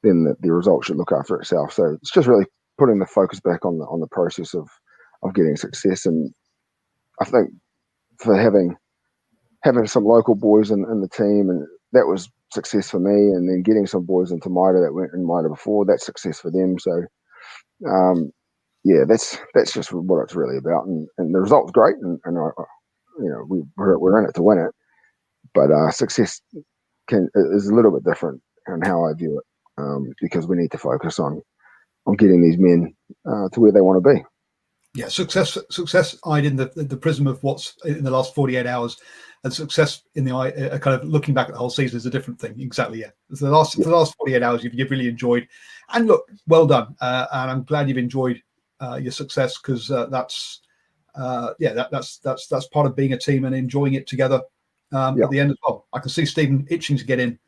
then the result should look after itself. So it's just really putting the focus back on the process of getting success. And I think for having some local boys in the team, and that was success for me, and then getting some boys into Mitre that weren't in Mitre before, that's success for them. So yeah, that's just what it's really about, and the result's great, and we're in it to win it, but success is a little bit different in how I view it, because we need to focus on getting these men to where they want to be. Yeah, success eyed in the prism of what's in the last 48 hours, and success in the eye, kind of looking back at the whole season, is a different thing. Exactly, yeah. For the last 48 hours, you've really enjoyed, and look, well done, and I'm glad you've enjoyed your success, because that's part of being a team and enjoying it together at the end as well. I can see Stephen itching to get in.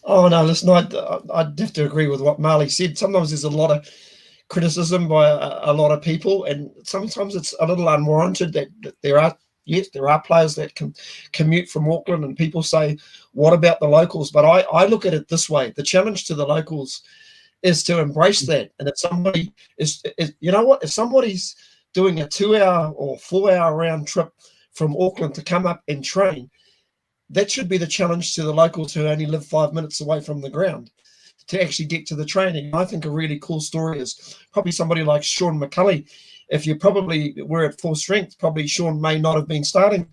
Oh no, listen, I'd have to agree with what Marley said. Sometimes there's a lot of criticism by a lot of people, and sometimes it's a little unwarranted. That there are players that can commute from Auckland, and people say, what about the locals? But I look at it this way: the challenge to the locals is to embrace that. And if somebody is you know what, if somebody's doing a 2-hour or 4-hour round trip from Auckland to come up and train, that should be the challenge to the locals who only live 5 minutes away from the ground, to actually get to the training. I think a really cool story is probably somebody like Sean McCulley. If you probably were at full strength, probably Sean may not have been starting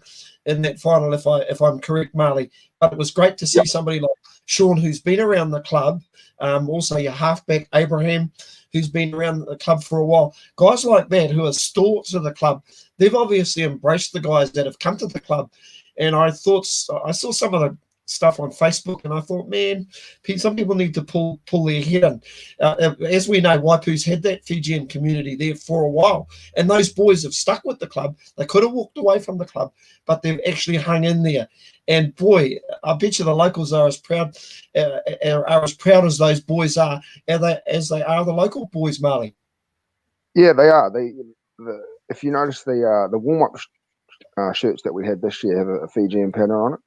in that final, if I'm correct, Marley. But it was great to see somebody like Sean, who's been around the club, also your halfback Abraham, who's been around the club for a while. Guys like that who are stalwarts of the club, they've obviously embraced the guys that have come to the club. And I saw some of the stuff on Facebook, and I thought, man, some people need to pull their head in. As we know, Waipu's had that Fijian community there for a while, and those boys have stuck with the club. They could have walked away from the club, but they've actually hung in there. And boy, I bet you the locals are as proud as those boys are, as they are the local boys, Marley. Yeah, they are. If you notice the warm-up shirts that we had this year have a Fijian pattern on it,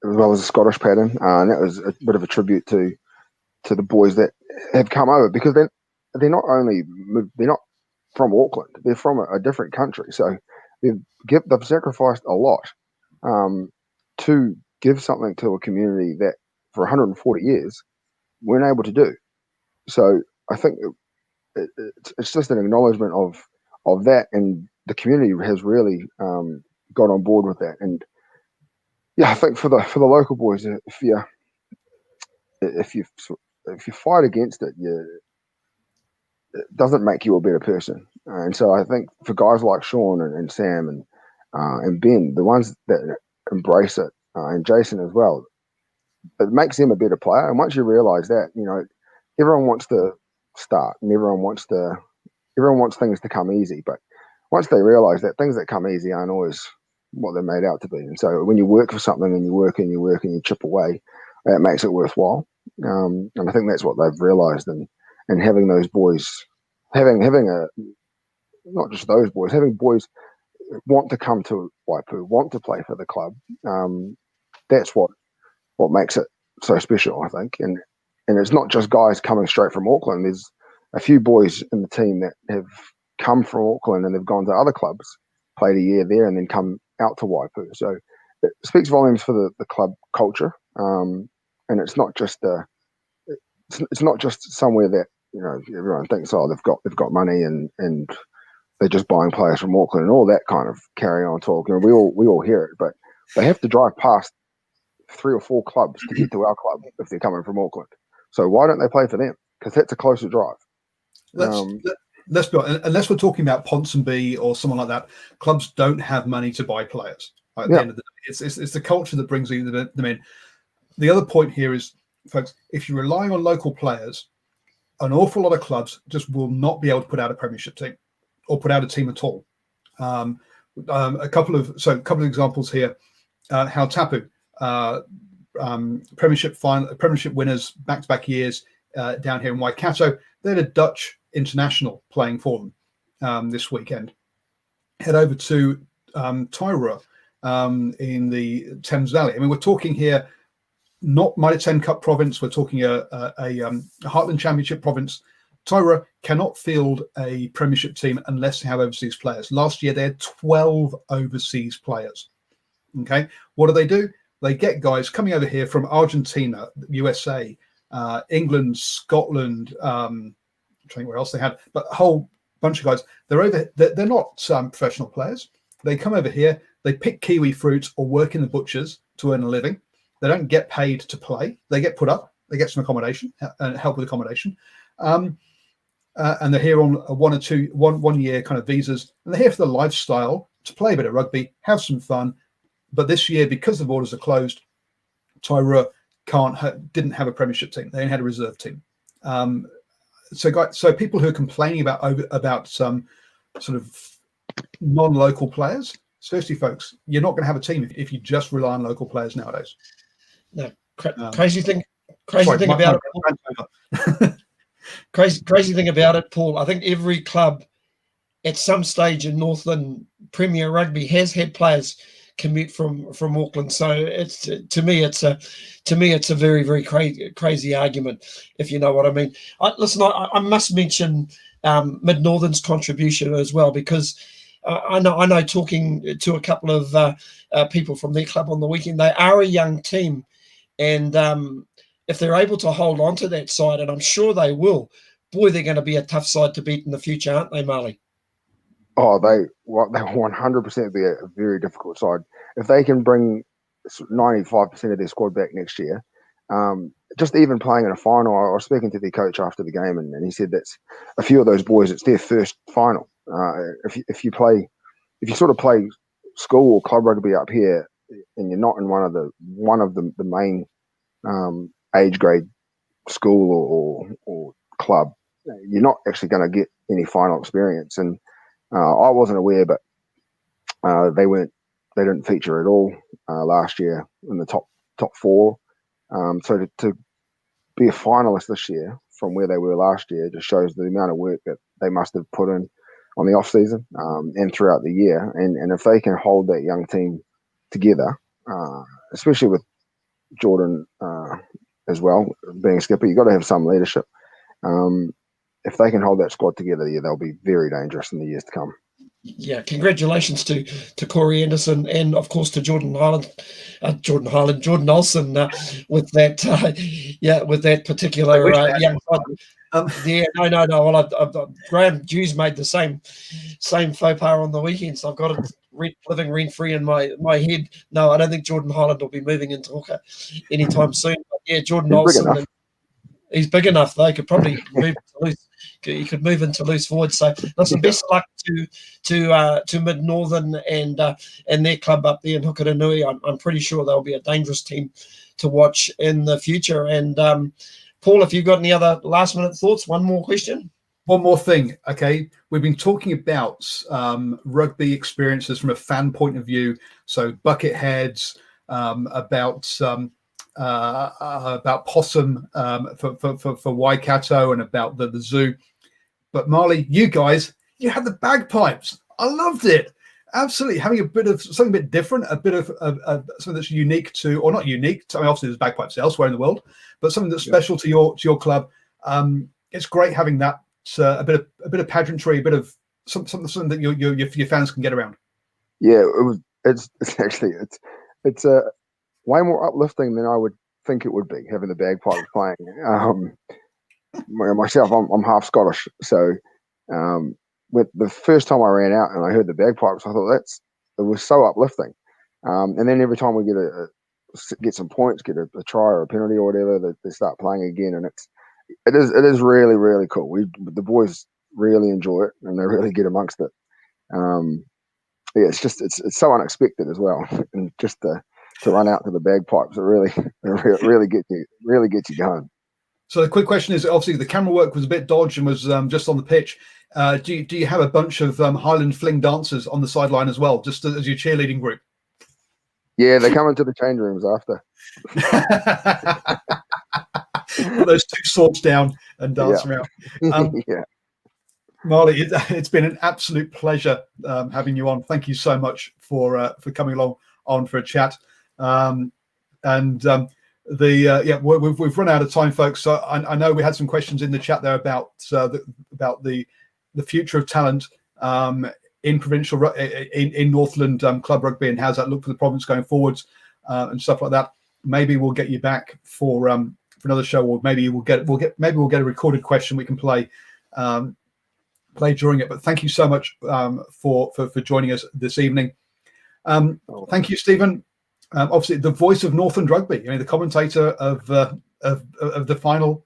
as well as a Scottish pattern, and that was a bit of a tribute to the boys that have come over, because they're not from Auckland, they're from a different country, so they've sacrificed a lot to give something to a community that for 140 years weren't able to do. So I think it's just an acknowledgement of that, and the community has really got on board with that. And yeah, I think for the local boys, if you fight against it, it doesn't make you a better person. And so I think for guys like Sean and Sam and Ben, the ones that embrace it, and Jason as well, it makes them a better player. And once you realise that, everyone wants to start, and everyone wants things to come easy. But once they realise that things that come easy aren't always what they're made out to be, and so when you work for something and you work and you work and you chip away, that makes it worthwhile. And I think that's what they've realised, and having those boys, having not just those boys, having boys want to come to Waipu, want to play for the club. That's what makes it so special, I think. And it's not just guys coming straight from Auckland. There's a few boys in the team that have come from Auckland and they've gone to other clubs, played a year there, and then come out to Waipu. So it speaks volumes for the club culture. And it's not just somewhere that everyone thinks, oh, they've got money and they're just buying players from Auckland and all that kind of carry on talk. We all hear it, but they have to drive past 3 or 4 clubs to get to our club if they're coming from Auckland. So why don't they play for them? Because that's a closer drive. let's be honest, unless we're talking about Ponsonby or someone like that, clubs don't have money to buy players. At the end of the day, it's the culture that brings them in. The other point here is, folks, if you're relying on local players, an awful lot of clubs just will not be able to put out a Premiership team or put out a team at all. A couple of examples here. How Tapu, Premiership winners back-to-back years down here in Waikato. They had a Dutch international playing for them this weekend. Head over to Tairua in the Thames Valley. I mean, we're talking here not Mitre 10 Cup province. We're talking a Heartland Championship province. Tairua cannot field a Premiership team unless they have overseas players. Last year, they had 12 overseas players. Okay, what do? They get guys coming over here from Argentina, USA, England, Scotland. I'm trying to think where else they had, but a whole bunch of guys. They're not professional players. They come over here. They pick kiwi fruits or work in the butchers to earn a living. They don't get paid to play. They get put up. They get some accommodation and help with accommodation. And they're here on a 1 year kind of visas. And they're here for the lifestyle, to play a bit of rugby, have some fun. But this year, because the borders are closed, Tairua didn't have a Premiership team. They only had a reserve team. So people who are complaining about some sort of non-local players, seriously, folks, you're not going to have a team if you just rely on local players nowadays. No, crazy thing about it. Crazy thing about it, Paul. I think every club at some stage in Northland Premier Rugby has had players commute from Auckland. So it's to me it's a very, very crazy argument, if you know what I mean. I must mention Mid Northern's contribution as well, because I know talking to a couple of people from their club on the weekend, they are a young team, and if they're able to hold on to that side, and I'm sure they will, boy, they're going to be a tough side to beat in the future, aren't they, Marley? Oh, they 100% be a very difficult side. If they can bring 95% of their squad back next year, just even playing in a final. I was speaking to the coach after the game, and he said that's a few of those boys, it's their first final. If you sort of play school or club rugby up here, and you're not in one of the main age grade school or club, you're not actually going to get any final experience. And I wasn't aware, but they didn't feature at all last year in the top four. So to be a finalist this year from where they were last year just shows the amount of work that they must have put in on the off season and throughout the year. And if they can hold that young team together, especially with Jordan as well being a skipper, you've got to have some leadership. If they can hold that squad together, yeah, they'll be very dangerous in the years to come. Yeah, congratulations to Corey Anderson, and of course to Jordan Olsen with that particular young side. Yeah, no. Well, Graham Hughes made the same faux pas on the weekend, so I've got it living rent free in my head. No, I don't think Jordan Highland will be moving into hooker anytime soon. But yeah, Jordan Olsen. He's big enough, though. He could probably move to loose. He could move into loose forward. So, listen, best luck to Mid Northern and their club up there in Hukaranui. I'm pretty sure they'll be a dangerous team to watch in the future. And Paul, if you've got any other last minute thoughts, one more question. One more thing, okay? We've been talking about rugby experiences from a fan point of view. So bucket heads, about possum for Waikato, and about the zoo. But Marley, you had the bagpipes. I loved it. Absolutely, having a bit of something a bit different, a bit of something that's unique to, or not unique. I mean, obviously there's bagpipes elsewhere in the world, but something that's special to your club. It's great having that. A bit of pageantry, a bit of something that your fans can get around. Yeah, it's actually way more uplifting than I would think it would be, having the bagpipes playing. Myself, I'm half Scottish, so with the first time I ran out and I heard the bagpipes, I thought it was so uplifting. And then every time we get some points, get a try or a penalty or whatever, they start playing again, and it is really, really cool. The boys really enjoy it and they really get amongst it. Yeah, it's so unexpected as well, and just to run out to the bagpipes, it really gets you going. So the quick question is, obviously the camera work was a bit dodgy and was just on the pitch. Do you have a bunch of Highland fling dancers on the sideline as well, just as your cheerleading group? Yeah, they come into the change rooms after. Put those two swords down and dance around. Yeah. Marley, it's been an absolute pleasure having you on. Thank you so much for coming along on for a chat. We've run out of time, folks. So I know we had some questions in the chat there about the future of talent in provincial in Northland club rugby, and how's that look for the province going forwards and stuff like that. Maybe we'll get you back for another show, or maybe we'll get a recorded question we can play during it. But thank you so much for joining us this evening. Thank you, Stephen. Obviously, the voice of Northland rugby. The commentator of the final.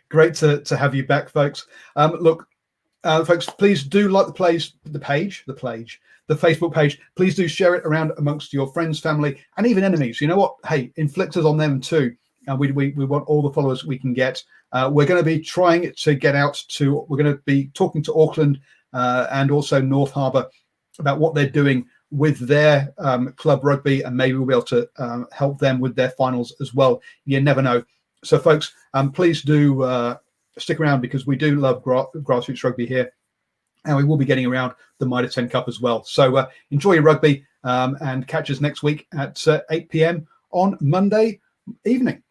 Great to have you back, folks. Folks, please do like the Facebook page. Please do share it around amongst your friends, family, and even enemies. You know what? Hey, inflict us on them too. We want all the followers we can get. We're going to be trying to get out to. We're going to be talking to Auckland and also North Harbour about what they're doing with their club rugby, and maybe we'll be able to help them with their finals as well. You never know. So, folks, please do stick around, because we do love grassroots rugby here, and we will be getting around the Mitre 10 Cup as well. So enjoy your rugby and catch us next week at 8 p.m. on Monday evening.